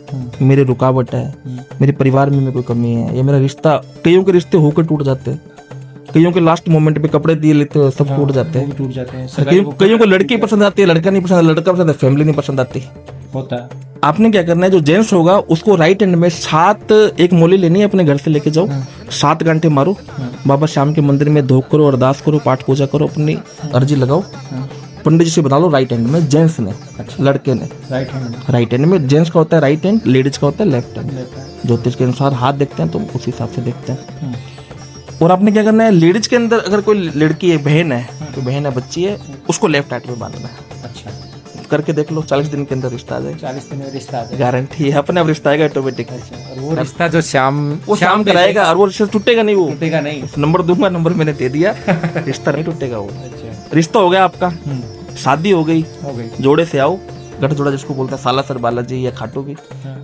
S1: मेरी रुकावट है, मेरे परिवार में कोई कमी है, या मेरा रिश्ता, कईयों के रिश्ते होकर टूट जाते हैं, कईयों के लास्ट मोमेंट पे कपड़े दिए लेते हैं, सब टूट जाते हैं।
S3: टूट जाते हैं,
S1: कईयों को लड़की पसंद आती है, लड़का नहीं पसंद, लड़का पसंद है, फैमिली नहीं पसंद आती।
S3: होता है।
S1: आपने क्या करना है, जो जेंट्स होगा उसको राइट हैंड में 7 एक मोली लेनी है, अपने घर से लेके जाओ, 7 घंटे मारो, बाबा श्याम के मंदिर में धूप करो, अरदास करो, पाठ पूजा करो, अपनी अर्जी लगाओ, पंडित जी से बता लो राइट हैंड में, जेंट्स ने, लड़के ने राइट हैंड में, जेंट्स का होता है राइट हैंड, लेडीज का होता है लेफ्ट हैंड। ज्योतिष के अनुसार हाथ देखते हैं तो उस हिसाब से देखते हैं। और आपने क्या करना है, लेडीज के अंदर अगर कोई लड़की है, बहन है, तो बहन है, बच्ची है, उसको लेफ्ट हैंड में बांधना है।
S3: अच्छा
S1: करके देख लो, 40 दिन के अंदर रिश्ता आ जाएगा,
S3: 40 दिन में रिश्ता आ जाएगा।
S1: गारंटी है, अपने आप रिश्ता आएगा ऑटोमेटिक।
S3: और वो रिश्ता जो
S1: वो शाम कराएगा, और वो रिश्ता टूटेगा नहीं, वो
S3: टूटेगा नहीं।
S1: नंबर दूंगा, नंबर मैंने दे दिया, रिश्ता नहीं टूटेगा वो। रिश्ता हो गया आपका, शादी हो गई, जोड़े से आओ, गठ जोड़ा जिसको बोलते हैं, सालासर बालाजी या खाटू भी,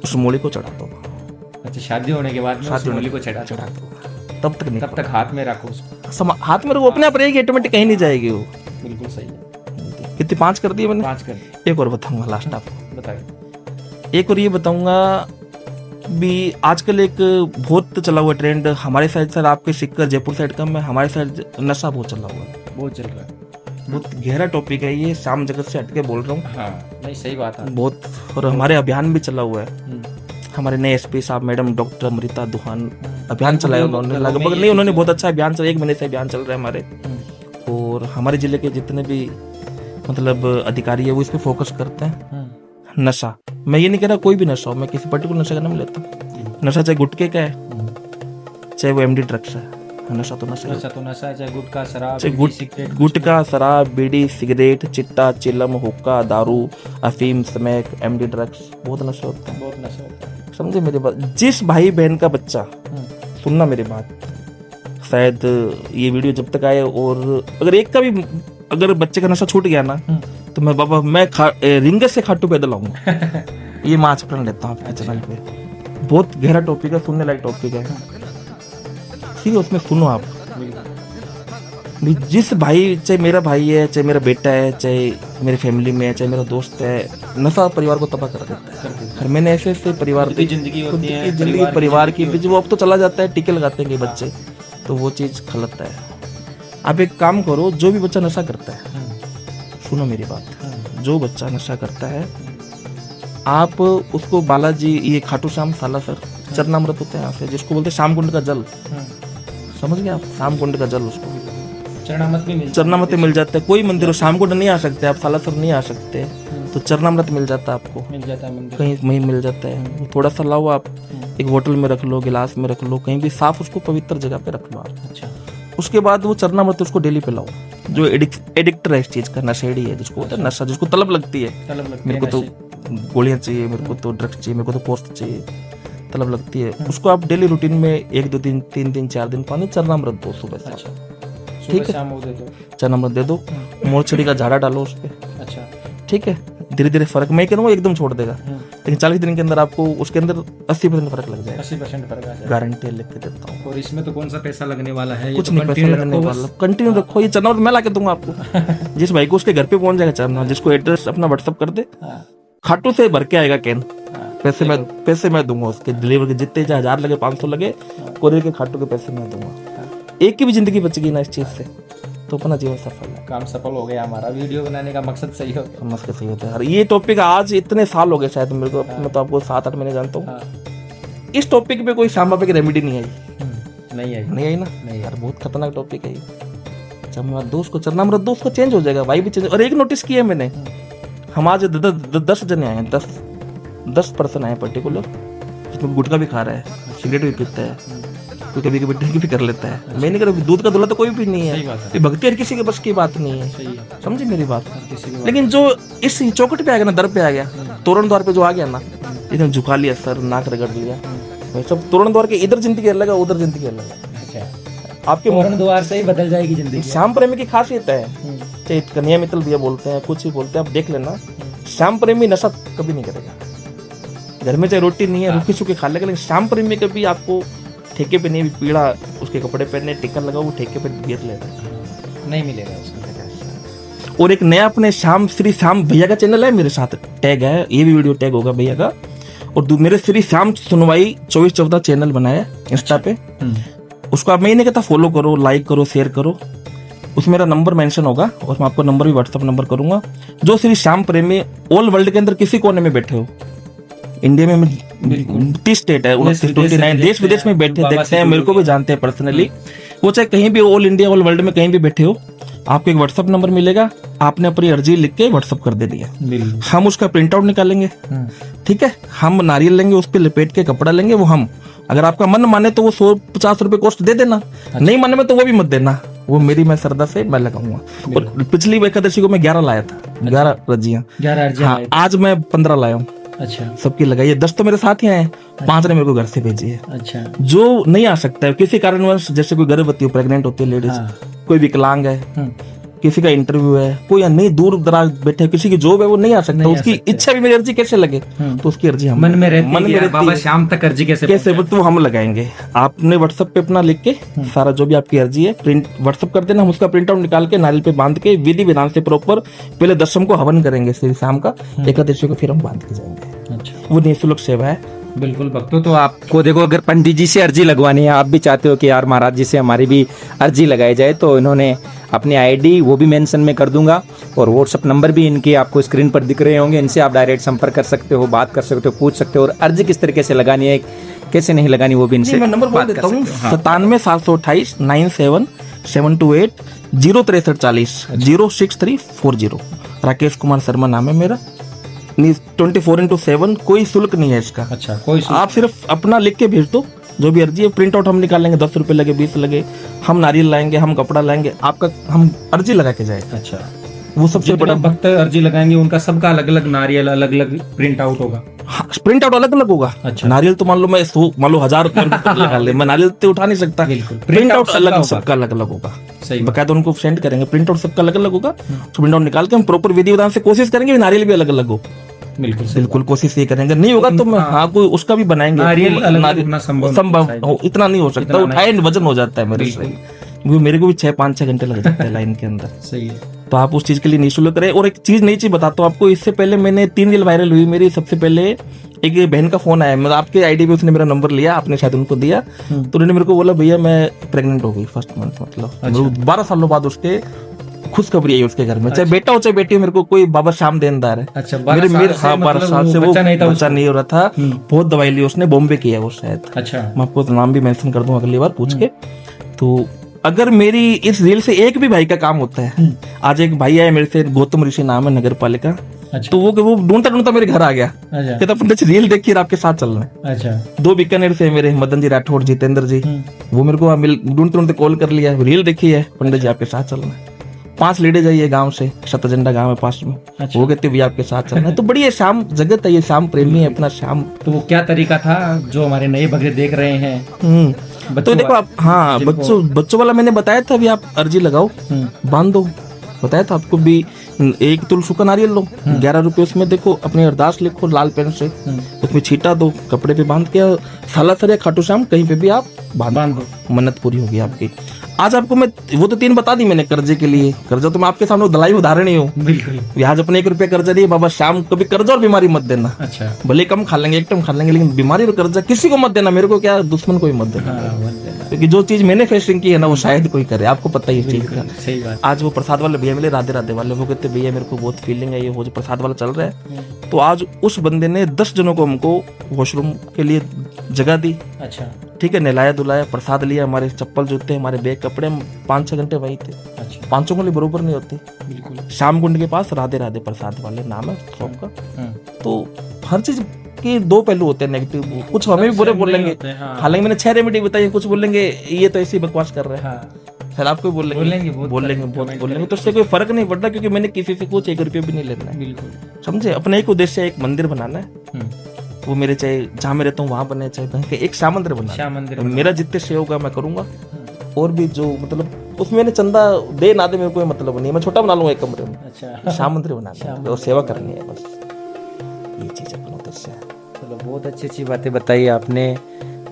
S1: उस मोली को चढ़ा दो।
S3: अच्छा, शादी होने के बाद में उस मोली को चढ़ा
S1: दो, तब तक नहीं,
S3: तब तक हाथ में रखो उसको,
S1: हाथ में रखो, अपने आप रहेगी, ऑटोमेटिक कहीं नहीं जाएगी वो।
S3: बिल्कुल सही है।
S1: कितनी 5 कर दिए मैंने?
S3: 5 कर दिए।
S1: एक और बताऊंगा लास्ट आपको,
S3: बताइए।
S1: एक और ये बताऊंगा भी, आजकल एक बहुत चला हुआ ट्रेंड हमारे साइड, सर आपके सिक्कर जयपुर साइड कम है, हमारे साइड नशा बहुत चला हुआ है,
S3: बहुत चल रहा है।
S1: बहुत गहरा टॉपिक है ये, शाम जगत से हटके बोल रहा हूँ।
S3: हाँ नहीं, सही बात है
S1: बहुत, और हमारे अभियान भी चला हुआ है, हमारे नए एसपी साहब मैडम डॉक्टर अमृता दुहान अभियान चलाया उन्होंने, लगभग नहीं, उन्होंने बहुत अच्छा अभियान चला, 1 महीने से अभियान चल रहा है हमारे। और हमारे जिले के जितने भी मतलब अधिकारी है वो इस पे फोकस करते हैं। नशा, मैं ये नहीं कह रहा कोई भी नशा हो, मैं किसी पर्टिकुलर नशा का नाम लेता हूँ। नशा चाहे गुटखे का है, चाहे वो एमडी ड्रग्स है, नशा तो नशा
S3: है, चाहे गुटखा शराब,
S1: चाहे गुटखा शराब बीड़ी सिगरेट चिट्टा चिलम हुक्का दारू अफीम स्मैक एमडी ड्रग्स, बहुत नशा होता है,
S3: बहुत नशा होता है।
S1: समझे मेरी बात? जिस भाई बहन का बच्चा, सुनना मेरी बात, शायद ये वीडियो जब तक आए, और अगर एक का भी अगर बच्चे का नशा छूट गया ना, तो मैं बाबा मैं रिंगस से खाटू पैदल आऊंगा। ये मैं आज प्रण लेता हूँ आपके चैनल पे, बहुत गहरा टॉपिक है, सुनने लायक टॉपिक है, ठीक है, उसमें सुनो आप भी। जिस भाई, चाहे मेरा भाई है, चाहे मेरा बेटा है, चाहे मेरी फैमिली में है, चाहे मेरा दोस्त है, नशा परिवार को तबाह कर देता है। और मैंने ऐसे ऐसे परिवार की जिंदगी होती है, जिंदगी परिवार की बीच वो अब तो चला जाता है, टीके लगाते हैं बच्चे, तो वो चीज गलत है। आप एक काम करो, जो भी बच्चा नशा करता है, सुनो मेरी बात, जो बच्चा नशा करता है, आप उसको बालाजी, ये खाटू श्याम सालासर चरणामृत होते हैं यहाँ से, जिसको बोलते हैं श्याम कुंड का जल, समझ गए आप? श्याम कुंड का जल, उसको चरणामृत मिल जाता है। कोई मंदिर हो, श्याम कुंड नहीं आ सकते आप, सालासर नहीं आ सकते, तो चरणामृत मिल जाता है आपको,
S3: मिल जाता है,
S1: कहीं वहीं मिल जाता है। थोड़ा सा लाओ आप, एक बोतल में रख लो, गिलास में रख लो, कहीं भी साफ उसको पवित्र जगह पे रख लो आप।
S3: अच्छा,
S1: उसके बाद वो चरणामृत उसको डेली पिलाओ। जो एडिक्टर है इस चीज का, नशेड़ी है, जिसको होता है नशा, जिसको तलब लगती है, मेरे को तो गोलियां चाहिए, मेरे को तो ड्रग्स चाहिए, मेरे को तो पोस्ट चाहिए, तलब लगती है, उसको आप डेली रूटीन में 1 2 दिन 3 दिन 4 दिन पानी चरणामृत दो सुबह से, ठीक है? चरणामृत दे दो, मोरछड़ी का झाड़ा डालो उस पर,
S3: अच्छा
S1: ठीक है? धीरे धीरे फर्क, मैं कह रहा हूँ एकदम छोड़ देगा, लेकिन 40 दिन के अंदर आपको उसके अंदर 80% फर्क लग जाएगा,
S3: 80% फर्क आ जाएगा,
S1: गारंटी लिख के देता हूँ।
S3: और इसमें तो कौन सा पैसा लगने वाला है?
S1: कुछ नहीं पैसा लगने वाला, कंटिन्यू रखो, ये चरणामृत मैं ला के दूंगा आपको। जिस भाई को उसके घर पे पहुंच जाएगा चरणामृत, जिसको एड्रेस अपना व्हाट्सअप कर दे, खाटू से भर के आएगा कैन, पैसे मैं दूंगा उसके डिलीवर के, जितने 1000 लगे 500 लगे, कोरियर के खाटू के पैसे मैं दूंगा। एक की भी जिंदगी बचेगी ना इस चीज से, तो अपना जीवन सफल है,
S3: काम सफल हो गया हमारा, वीडियो बनाने का मकसद सही हो गया,
S1: मकसद सही होता है। ये टॉपिक आज इतने साल हो गए शायद मेरे को, मैं तो आपको 7-8 महीने जानता हूँ, इस टॉपिक पे कोई श्याम बाबा की रेमेडी नहीं आई,
S3: नहीं
S1: आई ना, नहीं यार, बहुत खतरनाक टॉपिक है ये। जब मैं दोस्त को चरणामृत दो, उसको चेंज हो जाएगा, भाई भी चेंज। और एक नोटिस किया मैंने, हम आज 10 जने आए हैं, 10 पर्सन आए पर्टिकुलर, जिसमें गुटखा भी खा रहा है, सिगरेट भी पीता है, कोई कभी कभी ड्रिंक भी कर लेता है। मैं नहीं कर, दूध का दूल्हा तो कोई भी नहीं है, भक्ति हर किसी के बस की बात नहीं है, समझे मेरी बात? लेकिन जो इस चौकट पे आ गया ना, दर पे आ गया, तोरण द्वार पे जो आ गया ना, इधर झुका लिया सर, नाक रगड़ लिया, सब तोरण द्वार के इधर जिंदगी अलग है, उधर जिंदगी अलग है। आपके
S3: तोरण द्वार से ही बदल जाएगी जिंदगी।
S1: श्याम प्रेमी की खासियत है, चाहे कन्हैया मित्तल भैया बोलते हैं, कुछ ही बोलते हैं, आप देख लेना, श्याम प्रेमी नशा कभी नहीं करेगा। घर में चाहे रोटी नहीं है, रूखी सूखी खा लेगा, लेकिन श्याम प्रेमी कभी आपको ठेके पे नहीं, पीड़ा उसके कपड़े पहने, टिक्का लगा, वो ठेके पे गिर लेगा,
S3: नहीं मिलेगा उसको।
S1: और एक नया अपने श्री श्याम भैया का चैनल है, मेरे साथ टैग है, ये भी वीडियो टैग होगा भैया का। और मेरे श्री श्याम सुनवाई 24/14 चैनल बनाया इंस्टा पे, उसको आप मैं नहीं कहता फॉलो करो, लाइक करो, शेयर करो, उसमें मेरा नंबर मेंशन होगा और मैं आपको नंबर भी व्हाट्सअप नंबर करूंगा। जो श्री श्याम प्रेमी ऑल वर्ल्ड के अंदर किसी कोने में बैठे हो, इंडिया में 30 स्टेट है, 29 देश विदेश में बैठे देखते हैं, मेरे को भी जानते हैं पर्सनली, वो चाहे कहीं भी ऑल इंडिया ऑल वर्ल्ड में कहीं भी बैठे हो, आपको एक व्हाट्सअप नंबर मिलेगा, आपने अपनी अर्जी लिख के व्हाट्सअप कर देनी है, हम उसका प्रिंट आउट निकालेंगे, ठीक है, हम नारियल लेंगे, उस पर लपेट के कपड़ा लेंगे, वो हम, अगर आपका मन माने तो वो 150 रुपए कॉस्ट दे देना, नहीं माने में तो वो भी मत देना, वो मेरी मैं श्रद्धा से मैं लगाऊंगा। और पिछली एकादशी को मैं 11 लाया था, 11 रजियां,
S3: 11 अर्जियां।
S1: हाँ, आज मैं 15 लाया हूँ।
S3: अच्छा,
S1: सबकी लगाई है, 10 तो मेरे साथ ही आए, 5 ने मेरे को घर से भेजी है।
S3: अच्छा,
S1: जो नहीं आ सकता है किसी कारणवश, जैसे कोई गर्भवती हो, प्रेग्नेंट होती है लेडीज, कोई विकलांग है, किसी का इंटरव्यू है, कोई नहीं दूर दराज बैठे, किसी की जॉब है, वो नहीं आ सकता, उसकी इच्छा भी मेरी अर्जी कैसे लगे, तो उसकी अर्जी हम
S3: मन में रहती है, बाबा श्याम तक अर्जी कैसे
S1: तो हम लगाएंगे। आपने व्हाट्सएप पे अपना लिख के सारा जो भी आपकी अर्जी है प्रिंट व्हाट्सएप कर देना, हम उसका प्रिंट आउट निकाल के नारियल पे बांध के विधि विधान से प्रॉपर पहले दशम को हवन करेंगे श्री श्याम का, एकादशी को फिर हम बांध के जाएंगे।
S3: अच्छा,
S1: वो निःशुल्क सेवा है।
S2: बिल्कुल भक्तों, तो आपको देखो, अगर पंडित जी से अर्जी लगवानी है, आप भी चाहते हो कि यार महाराज जी से हमारी भी अर्जी लगाई जाए, तो इन्होंने अपनी आईडी वो भी मेंशन में कर दूंगा, और व्हाट्सअप नंबर भी इनके आपको स्क्रीन पर दिख रहे होंगे, इनसे आप डायरेक्ट संपर्क कर सकते हो, बात कर सकते हो, पूछ सकते हो, और अर्जी किस तरीके से लगानी है, कैसे नहीं लगानी, वो भी इनसे
S1: मैं नंबर बोल देता हूँ, 97 728 97 728 06340 06340। राकेश कुमार शर्मा नाम है मेरा। 24/7 कोई शुल्क नहीं है इसका।
S3: अच्छा, कोई
S1: आप सिर्फ अपना लिख के भेज दो, जो भी अर्जी है, प्रिंट आउट हम निकाल लेंगे, 10 रुपए लगे, 20 लगे, हम नारियल लाएंगे, हम कपड़ा लाएंगे, आपका हम अर्जी लगा के जाएंगे।
S3: अच्छा,
S1: वो सबसे बड़ा
S3: भक्त अर्जी लगाएंगे उनका सबका अलग अलग नारियल अलग अलग प्रिंट आउट होगा।
S1: प्रिंट आउट अलग अलग होगा।
S3: अच्छा,
S1: नारियल तो मान लो मैं 1000 रुपए लगा ले, मैं नारियल तो उठा नहीं सकता, प्रिंट आउट अलग सबका अलग अलग होगा।
S3: सही,
S1: बकायदा उनको सेंड करेंगे, प्रिंट आउट सबका अलग अलग होगा, प्रिंट आउट निकाल के हम प्रॉपर विधि विधान से कोशिश करेंगे नारियल भी अलग अलग हो।
S3: बिल्कुल
S1: कोशिश ये करेंगे, नहीं होगा तो हाँ कोई उसका भी बनाएंगे,
S3: नारियल अलग
S1: संभव इतना नहीं हो सकता, उठाए वजन हो जाता है मेरे से, मेरे को भी 6-5 घंटे लग जाते हैं लाइन के अंदर।
S3: सही है,
S1: तो आप उस चीज के लिए निःशुल्क करें। और एक चीज नई चीज बताता हूँ आपको, इससे पहले मैंने 3 रील वायरल हुई मेरी। सबसे पहले एक बहन का फोन आया, मतलब आपके आईडी पे उसने मेरा नंबर लिया, आपने शायद उनको दिया, तो उन्होंने मेरे को बोला भैया मैं प्रेग्नेंट हो गई फर्स्ट मंथ, मतलब 12 सालों बाद उसके खुशखबरी आई उसके घर में, चाहे बेटा हो चाहे बेटी हो, मेरे को कोई बाबा श्याम देनदार है।
S3: अच्छा,
S1: मेरे 12 साल से वो बच्चा नहीं हो रहा था, बहुत दवाई ली उसने, बॉम्बे किया वो शायद।
S3: अच्छा,
S1: मैं आपको नाम भी मेंशन कर दूं अगली बार पूछ के। तो अगर मेरी इस रील से एक भी भाई का काम होता है, आज एक भाई आया मेरे से, गौतम ऋषि नाम है, नगर पालिका।
S3: अच्छा,
S1: तो वो ढूंढता ढूंढता मेरे घर आ गया, कहता पंडित रील देखिए आपके साथ चलना है।
S3: अच्छा,
S1: 2 बीकानेर से मेरे मदन जी राठौड़, जितेंद्र जी, वो मेरे को ढूंढते ढूंढते कॉल कर लिया, रील देखी है पंडित जी आपके साथ चलना है। 5 लेडीज आई है गांव से, शतझंडा गांव है पास में।
S3: अच्छा,
S1: वो कहते भैया आपके साथ चलना है। तो बड़ी श्याम जगत है ये, श्याम प्रेमी है अपना श्याम।
S3: तो वो क्या तरीका था जो हमारे नए भक्त देख रहे हैं?
S1: तो देखो आप, हाँ बच्चों वाला मैंने बताया था, अभी आप अर्जी लगाओ, बांध दो, बताया था आपको भी। 1 तुलसी का नारियल लो, 11 रुपए उसमें देखो, अपनी अरदास लिखो लाल पेन से, उसमें छीटा दो, कपड़े पे बांध के सालासर या खाटू श्याम कहीं पे भी आप बांध दो, मन्नत पूरी होगी आपकी। आज आपको मैं वो तो 3 बता दी मैंने कर्जे के लिए। कर्जा तो मैं आपके सामने दलाई उदाहरण ही हूँ।
S3: बिल्कुल,
S1: आज अपने 1 रुपया कर्जा दिए, बाबा श्याम कभी कर्जा और बीमारी मत देना।
S3: अच्छा,
S1: भले कम खा लेंगे, 1 टाइम खा लेंगे, लेकिन बीमारी और कर्जा किसी को मत देना। मेरे को क्या, दुश्मन को ही मत देना, क्योंकि जो चीज मैंने फेसिंग की है ना, वो शायद कोई करे, आपको पता ही चीज का।
S3: सही बात।
S1: आज वो प्रसाद वाले भैया मिले, राधे राधे वाले, वो कहते भैया मेरे को बहुत फीलिंग है, ये वो जो प्रसाद वाला चल रहा है। तो आज उस बंदे ने 10 जनों को हमको वॉशरूम के लिए जगह दी।
S3: अच्छा,
S1: ठीक है, नहलाया धुलाया, प्रसाद लिया, हमारे चप्पल जूते, हमारे बैग कपड़े, 5-6 घंटे वही थे।
S3: अच्छा,
S1: 5 के लिए बरोबर नहीं होती।
S3: बिल्कुल,
S1: श्याम कुंड के पास राधे राधे प्रसाद वाले नाम है शॉप का। तो हर चीज के 2 पहलू होते हैं नेगेटिव, कुछ हमें भी बुरे बोलेंगे। हालांकि मैंने 6 रेमेडी बताई, कुछ बोलेंगे ये तो ऐसी बकवास कर रहे हैं, फिर आपको बोलेंगे बहुत बोलेंगे, तो उससे कोई फर्क नहीं पड़ता, क्योंकि मैंने किसी से कुछ 1 रुपया भी नहीं लेना है।
S3: बिल्कुल,
S1: समझे, अपना एक उद्देश्य, एक मंदिर बनाना है। वो मेरे चाहे जहाँ मैं रहता हूँ वहां बने, चाहे एक श्याम मंदिर बना, मेरा जितने से होगा मैं करूंगा। और भी जो मतलब उसमें मैंने चंदा दे ना दे मेरे को कोई मतलब नहीं, मैं छोटा बना लूंगा एक कमरे में,
S2: अच्छा,
S1: श्याम मंदिर बनाना है और सेवा करनी है बस, ये चीज़ अपना उद्देश्य है।
S2: चलो बहुत अच्छी अच्छी बातें बताई आपने।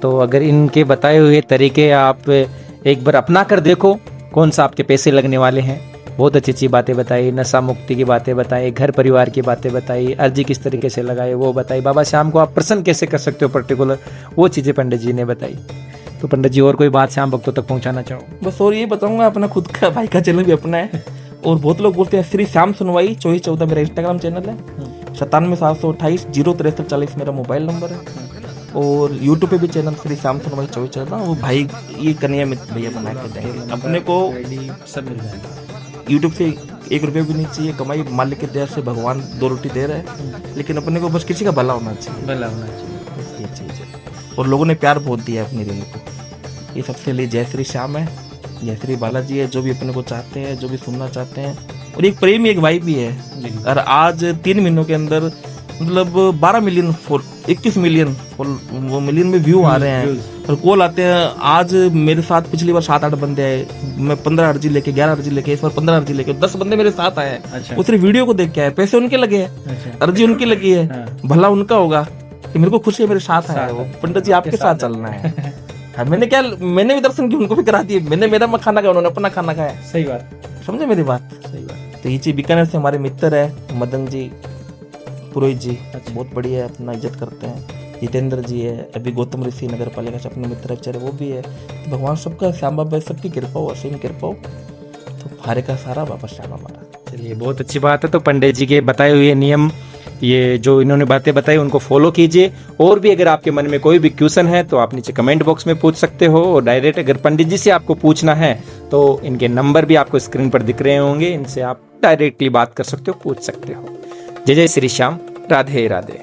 S2: तो अगर इनके बताए हुए तरीके आप एक बार अपना कर देखो, कौन सा आपके पैसे लगने वाले हैं। बहुत अच्छी अच्छी बातें बताई, नशा मुक्ति की बातें बताई, घर परिवार की बातें बताई, अर्जी किस तरीके से लगाए वो बताई, बाबा श्याम को आप प्रसन्न कैसे कर सकते हो पर्टिकुलर, वो चीज़ें पंडित जी ने बताई। तो पंडित जी और कोई बात श्याम भक्तों तक पहुंचाना चाहो?
S1: बस और ये बताऊंगा, अपना खुद का भाई का चैनल भी अपना है, और बहुत लोग बोलते हैं श्री श्याम सुनवाई 2414 मेरा इंस्टाग्राम चैनल है, 97 728 063 मेरा मोबाइल नंबर है, और यूट्यूब पे भी चैनल श्री श्याम सुनवाई 2414, वो भाई ये कन्हैया मित्र भैया बना के देंगे अपने को,
S2: सब मिल जाएगा।
S1: यूट्यूब से 1 रुपया भी नहीं चाहिए कमाई, मालिक की दया से भगवान 2 रोटी दे रहे हैं, लेकिन अपने को बस किसी का भला होना चाहिए,
S2: भला होना चाहिए,
S1: बस ये चीज़ है। और लोगों ने प्यार बहुत दिया है अपनी रील को, ये सबसे लिए जय श्री श्याम है, जय श्री बालाजी है, जो भी अपने को चाहते हैं, जो भी सुनना चाहते हैं, और एक प्रेम एक भाई भी है। और आज 3 महीनों के अंदर मतलब 12 मिलियन 21 मिलियन वो मिलियन में व्यू आ रहे हैं और कॉल आते हैं। आज मेरे साथ पिछली बार 7-8 बंदे आए, मैं 15 अर्जी लेके 11 अर्जी लेके, इस बार 15 अर्जी लेके 10 बंदे मेरे साथ आए हैं।
S2: अच्छा।
S1: वो सिर्फ वीडियो को देख के आए, पैसे उनके लगे हैं,
S2: अच्छा।
S1: अर्जी उनकी लगी है,
S2: हाँ।
S1: भला उनका होगा कि मेरे को खुशी है मेरे साथ आया है वो, पंडित जी आपके साथ चलना है। हाँ, मैंने भी दर्शन किया, उनको भी करा दिए, मैंने मेरा खाना खाया, उन्होंने अपना खाना खाया।
S2: सही बात,
S1: समझे मेरी बात?
S2: सही बात।
S1: तो ये चीज बीकानेर से हमारे मित्र है मदन जी पुरोहित जी, बहुत बढ़िया है, अपना इज्जत करते हैं। जितेंद्र जी है, अभी गौतम ऋषि नगर पालिका से अपने मित्र बेचारे वो भी है। तो भगवान सबका, श्याम बाबा सबकी कृपा हो, असीम कृपा हो, तो हारे का सारा बाबा श्याम हमारा।
S2: चलिए बहुत अच्छी बात है। तो पंडित जी के बताए हुए नियम, ये जो इन्होंने बातें बताई उनको फॉलो कीजिए। और भी अगर आपके मन में कोई भी क्वेश्चन है तो आप नीचे कमेंट बॉक्स में पूछ सकते हो, और डायरेक्ट अगर पंडित जी से आपको पूछना है तो इनके नंबर भी आपको स्क्रीन पर दिख रहे होंगे, इनसे आप डायरेक्टली बात कर सकते हो, पूछ सकते हो। जय जय श्री श्याम, राधे राधे।